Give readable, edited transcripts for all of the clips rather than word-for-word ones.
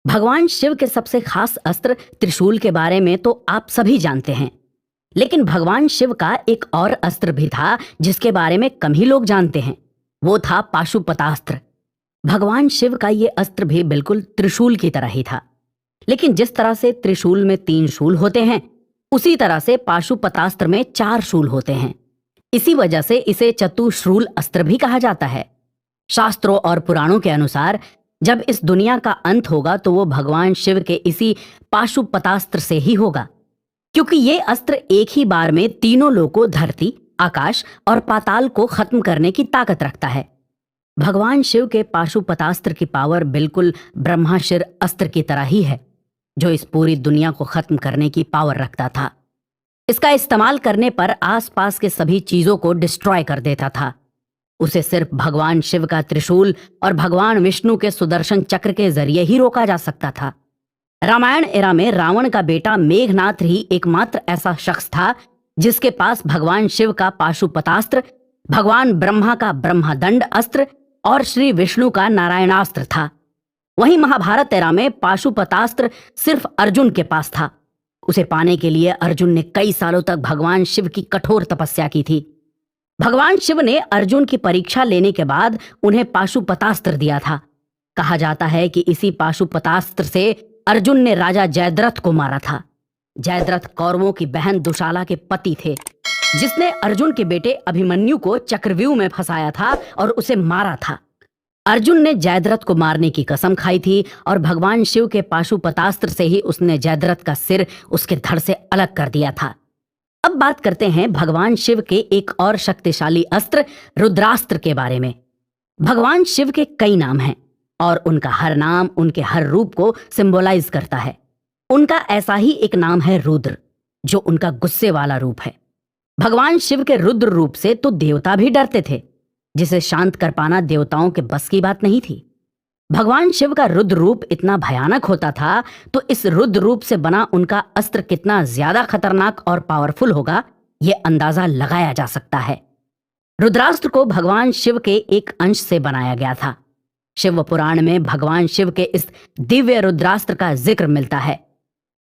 भगवान शिव के सबसे खास अस्त्र त्रिशूल के बारे में तो आप सभी जानते हैं, लेकिन भगवान शिव का एक और अस्त्र भी था जिसके बारे में कम ही लोग जानते हैं। वो था पाशुपतास्त्र। भगवान शिव का ये अस्त्र भी बिल्कुल त्रिशूल की तरह ही था, लेकिन जिस तरह से त्रिशूल में 3 शूल होते हैं, उसी तरह से पाशुपतास्त्र में 4 शूल होते हैं। इसी वजह से इसे चतुश्रूल अस्त्र भी कहा जाता है। शास्त्रों और पुराणों के अनुसार जब इस दुनिया का अंत होगा तो वो भगवान शिव के इसी पाशुपतास्त्र से ही होगा, क्योंकि ये अस्त्र एक ही बार में तीनों लोकों, धरती, आकाश और पाताल को खत्म करने की ताकत रखता है। भगवान शिव के पाशुपतास्त्र की पावर बिल्कुल ब्रह्माशिर अस्त्र की तरह ही है, जो इस पूरी दुनिया को खत्म करने की पावर रखता था। इसका इस्तेमाल करने पर आसपास के सभी चीजों को डिस्ट्रॉय कर देता था। उसे सिर्फ भगवान शिव का त्रिशूल और भगवान विष्णु के सुदर्शन चक्र के जरिए ही रोका जा सकता था। रामायण एरा में रावण का बेटा मेघनाथ ही एकमात्र ऐसा शख्स था जिसके पास भगवान शिव का पाशुपतास्त्र, भगवान ब्रह्मा का ब्रह्मदंड अस्त्र और श्री विष्णु का नारायणास्त्र था। वहीं महाभारत एरा में पाशुपतास्त्र सिर्फ अर्जुन के पास था। उसे पाने के लिए अर्जुन ने कई सालों तक भगवान शिव की कठोर तपस्या की थी। भगवान शिव ने अर्जुन की परीक्षा लेने के बाद उन्हें पाशुपतास्त्र दिया था। कहा जाता है कि इसी पाशुपतास्त्र से अर्जुन ने राजा जयद्रथ को मारा था। जयद्रथ कौरवों की बहन दुशाला के पति थे, जिसने अर्जुन के बेटे अभिमन्यु को चक्रव्यूह में फंसाया था और उसे मारा था। अर्जुन ने जयद्रथ को मारने की कसम खाई थी और भगवान शिव के पाशुपतास्त्र से ही उसने जयद्रथ का सिर उसके धड़ से अलग कर दिया था। अब बात करते हैं भगवान शिव के एक और शक्तिशाली अस्त्र रुद्रास्त्र के बारे में। भगवान शिव के कई नाम हैं और उनका हर नाम उनके हर रूप को सिंबलाइज करता है। उनका ऐसा ही एक नाम है रुद्र, जो उनका गुस्से वाला रूप है। भगवान शिव के रुद्र रूप से तो देवता भी डरते थे, जिसे शांत कर पाना देवताओं के बस की बात नहीं थी। भगवान शिव का रुद्र रूप इतना भयानक होता था, तो इस रुद्र रूप से बना उनका अस्त्र कितना ज्यादा खतरनाक और पावरफुल होगा, यह अंदाजा लगाया जा सकता है। रुद्रास्त्र को भगवान शिव के एक अंश से बनाया गया था। शिव पुराण में भगवान शिव के इस दिव्य रुद्रास्त्र का जिक्र मिलता है।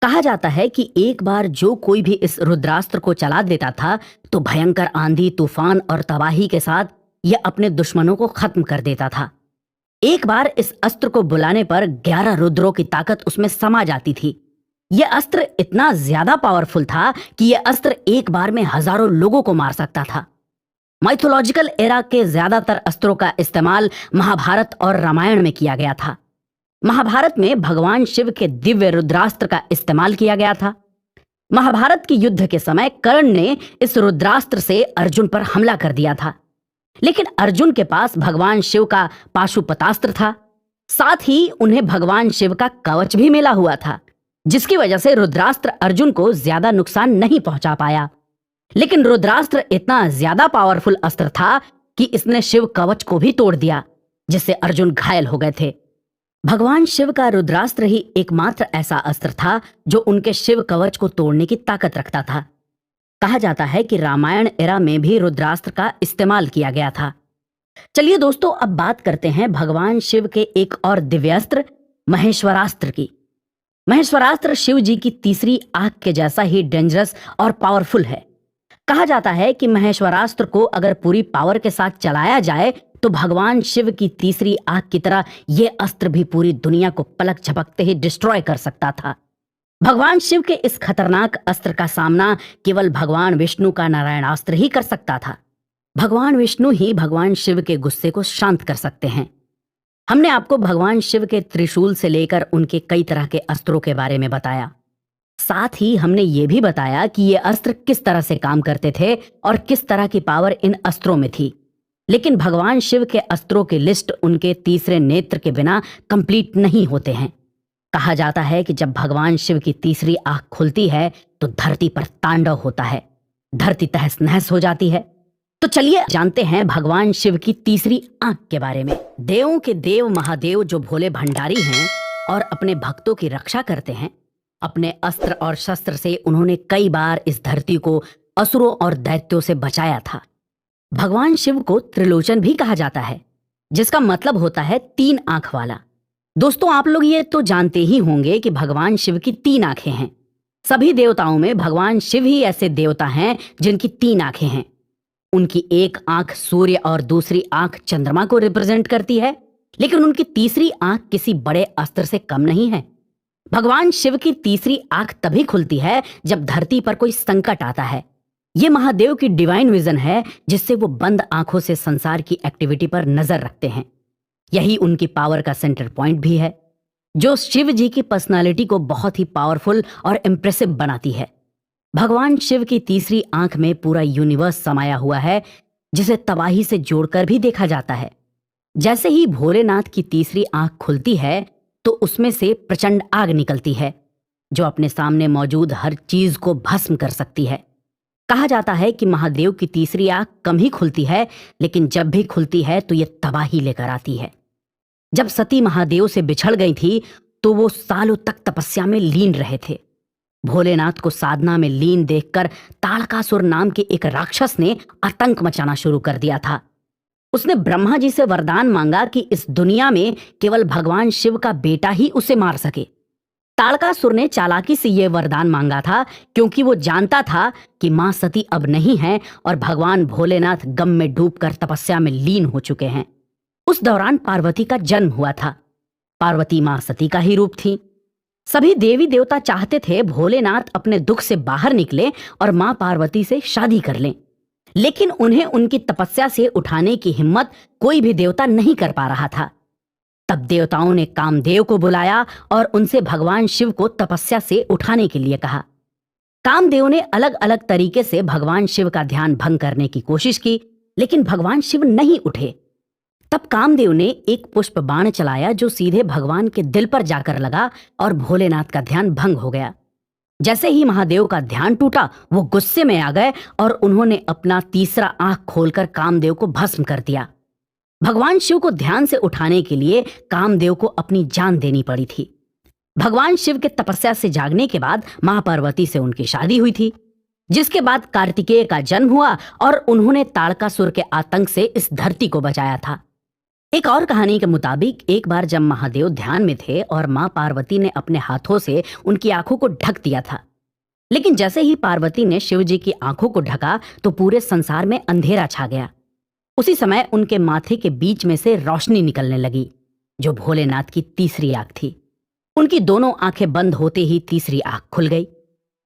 कहा जाता है कि एक बार जो कोई भी इस रुद्रास्त्र को चला देता था तो भयंकर आंधी, तूफान और तबाही के साथ यह अपने दुश्मनों को खत्म कर देता था। एक बार इस अस्त्र को बुलाने पर 11 रुद्रों की ताकत उसमें समा जाती थी। यह अस्त्र इतना ज्यादा पावरफुल था कि यह अस्त्र एक बार में हजारों लोगों को मार सकता था। माइथोलॉजिकल एरा के ज्यादातर अस्त्रों का इस्तेमाल महाभारत और रामायण में किया गया था। महाभारत में भगवान शिव के दिव्य रुद्रास्त्र का इस्तेमाल किया गया था। महाभारत के युद्ध के समय कर्ण ने इस रुद्रास्त्र से अर्जुन पर हमला कर दिया था, लेकिन अर्जुन के पास भगवान शिव का पाशुपतास्त्र था। साथ ही उन्हें भगवान शिव का कवच भी मिला हुआ था, जिसकी वजह से रुद्रास्त्र अर्जुन को ज्यादा नुकसान नहीं पहुंचा पाया। लेकिन रुद्रास्त्र इतना ज्यादा पावरफुल अस्त्र था कि इसने शिव कवच को भी तोड़ दिया, जिससे अर्जुन घायल हो गए थे। भगवान शिव का रुद्रास्त्र ही एकमात्र ऐसा अस्त्र था जो उनके शिव कवच को तोड़ने की ताकत रखता था। कहा जाता है कि रामायण एरा में भी रुद्रास्त्र का इस्तेमाल किया गया था। चलिए दोस्तों, अब बात करते हैं भगवान शिव के एक और दिव्यास्त्र महेश्वरास्त्र की। महेश्वरास्त्र शिव जी की तीसरी आंख के जैसा ही डेंजरस और पावरफुल है। कहा जाता है कि महेश्वरास्त्र को अगर पूरी पावर के साथ चलाया जाए तो भगवान शिव की तीसरी आंख की तरह यह अस्त्र भी पूरी दुनिया को पलक झपकते ही डिस्ट्रॉय कर सकता था। भगवान शिव के इस खतरनाक अस्त्र का सामना केवल भगवान विष्णु का नारायणास्त्र ही कर सकता था। भगवान विष्णु ही भगवान शिव के गुस्से को शांत कर सकते हैं। हमने आपको भगवान शिव के त्रिशूल से लेकर उनके कई तरह के अस्त्रों के बारे में बताया। साथ ही हमने ये भी बताया कि ये अस्त्र किस तरह से काम करते थे और किस तरह की पावर इन अस्त्रों में थी। लेकिन भगवान शिव के अस्त्रों की लिस्ट उनके तीसरे नेत्र के बिना कंप्लीट नहीं होते हैं। कहा जाता है कि जब भगवान शिव की तीसरी आंख खुलती है तो धरती पर तांडव होता है, धरती तहस नहस हो जाती है। तो चलिए जानते हैं भगवान शिव की तीसरी आंख के बारे में। देवों के देव महादेव जो भोले भंडारी हैं और अपने भक्तों की रक्षा करते हैं, अपने अस्त्र और शस्त्र से उन्होंने कई बार इस धरती को असुरों और दैत्यों से बचाया था। भगवान शिव को त्रिलोचन भी कहा जाता है, जिसका मतलब होता है 3 आंख वाला। दोस्तों, आप लोग ये तो जानते ही होंगे कि भगवान शिव की 3 आंखें हैं। सभी देवताओं में भगवान शिव ही ऐसे देवता हैं जिनकी 3 आंखें हैं। उनकी एक आंख सूर्य और दूसरी आंख चंद्रमा को रिप्रेजेंट करती है, लेकिन उनकी तीसरी आंख किसी बड़े अस्त्र से कम नहीं है। भगवान शिव की तीसरी आंख तभी खुलती है जब धरती पर कोई संकट आता है। ये महादेव की डिवाइन विजन है, जिससे वो बंद आंखों से संसार की एक्टिविटी पर नजर रखते हैं। यही उनकी पावर का सेंटर पॉइंट भी है, जो शिव जी की पर्सनालिटी को बहुत ही पावरफुल और इम्प्रेसिव बनाती है। भगवान शिव की तीसरी आंख में पूरा यूनिवर्स समाया हुआ है, जिसे तबाही से जोड़कर भी देखा जाता है। जैसे ही भोलेनाथ की तीसरी आंख खुलती है तो उसमें से प्रचंड आग निकलती है, जो अपने सामने मौजूद हर चीज को भस्म कर सकती है। कहा जाता है कि महादेव की तीसरी आंख कम ही खुलती है, लेकिन जब भी खुलती है तो ये तबाही लेकर आती है। जब सती महादेव से बिछड़ गई थी तो वो सालों तक तपस्या में लीन रहे थे। भोलेनाथ को साधना में लीन देखकर ताड़कासुर नाम के एक राक्षस ने आतंक मचाना शुरू कर दिया था। उसने ब्रह्मा जी से वरदान मांगा कि इस दुनिया में केवल भगवान शिव का बेटा ही उसे मार सके। ताड़कासुर ने चालाकी से यह वरदान मांगा था, क्योंकि वो जानता था कि मां सती अब नहीं है और भगवान भोलेनाथ गम में डूबकर तपस्या में लीन हो चुके हैं। उस दौरान पार्वती का जन्म हुआ था। पार्वती मां सती का ही रूप थी। सभी देवी देवता चाहते थे भोलेनाथ अपने दुख से बाहर निकले और मां पार्वती से शादी कर लें, लेकिन उन्हें उनकी तपस्या से उठाने की हिम्मत कोई भी देवता नहीं कर पा रहा था। तब देवताओं ने कामदेव को बुलाया और उनसे भगवान शिव को तपस्या से उठाने के लिए कहा। कामदेव ने अलग अलग तरीके से भगवान शिव का ध्यान भंग करने की कोशिश की, लेकिन भगवान शिव नहीं उठे। तब कामदेव ने एक पुष्प बाण चलाया, जो सीधे भगवान के दिल पर जाकर लगा और भोलेनाथ का ध्यान भंग हो गया। जैसे ही महादेव का ध्यान टूटा, वो गुस्से में आ गए और उन्होंने अपना तीसरा आंख खोलकर कामदेव को भस्म कर दिया। भगवान शिव को ध्यान से उठाने के लिए कामदेव को अपनी जान देनी पड़ी थी। भगवान शिव के तपस्या से जागने के बाद मां पार्वती से उनकी शादी हुई थी, जिसके बाद कार्तिकेय का जन्म हुआ और उन्होंने ताड़कासुर के आतंक से इस धरती को बचाया था। एक और कहानी के मुताबिक एक बार जब महादेव ध्यान में थे और मां पार्वती ने अपने हाथों से उनकी आंखों को ढक दिया था, लेकिन जैसे ही पार्वती ने शिव जी की आंखों को ढका तो पूरे संसार में अंधेरा छा गया। उसी समय उनके माथे के बीच में से रोशनी निकलने लगी, जो भोलेनाथ की तीसरी आंख थी। उनकी दोनों आंखें बंद होते ही तीसरी आंख खुल गई।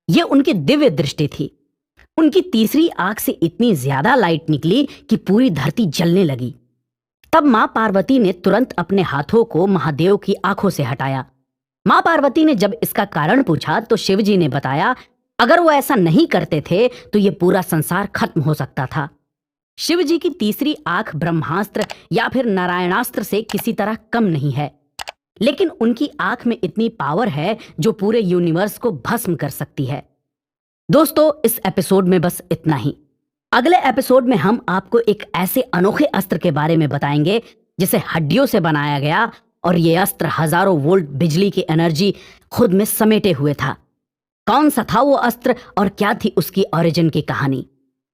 यह उनकी दिव्य दृष्टि थी। उनकी तीसरी आंख से इतनी ज्यादा लाइट निकली कि पूरी धरती जलने लगी। तब मां पार्वती ने तुरंत अपने हाथों को महादेव की आंखों से हटाया। मां पार्वती ने जब इसका कारण पूछा तो शिवजी ने बताया, अगर वो ऐसा नहीं करते थे तो ये पूरा संसार खत्म हो सकता था। शिवजी की तीसरी आंख ब्रह्मास्त्र या फिर नारायणास्त्र से किसी तरह कम नहीं है, लेकिन उनकी आंख में इतनी पावर है जो पूरे यूनिवर्स को भस्म कर सकती है। दोस्तों, इस एपिसोड में बस इतना ही। अगले एपिसोड में हम आपको एक ऐसे अनोखे अस्त्र के बारे में बताएंगे जिसे हड्डियों से बनाया गया, और ये अस्त्र हजारों वोल्ट बिजली की एनर्जी खुद में समेटे हुए था। कौन सा था वो अस्त्र और क्या थी उसकी ओरिजिन की कहानी,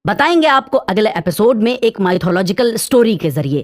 बताएंगे आपको अगले एपिसोड में एक माइथोलॉजिकल स्टोरी के जरिए।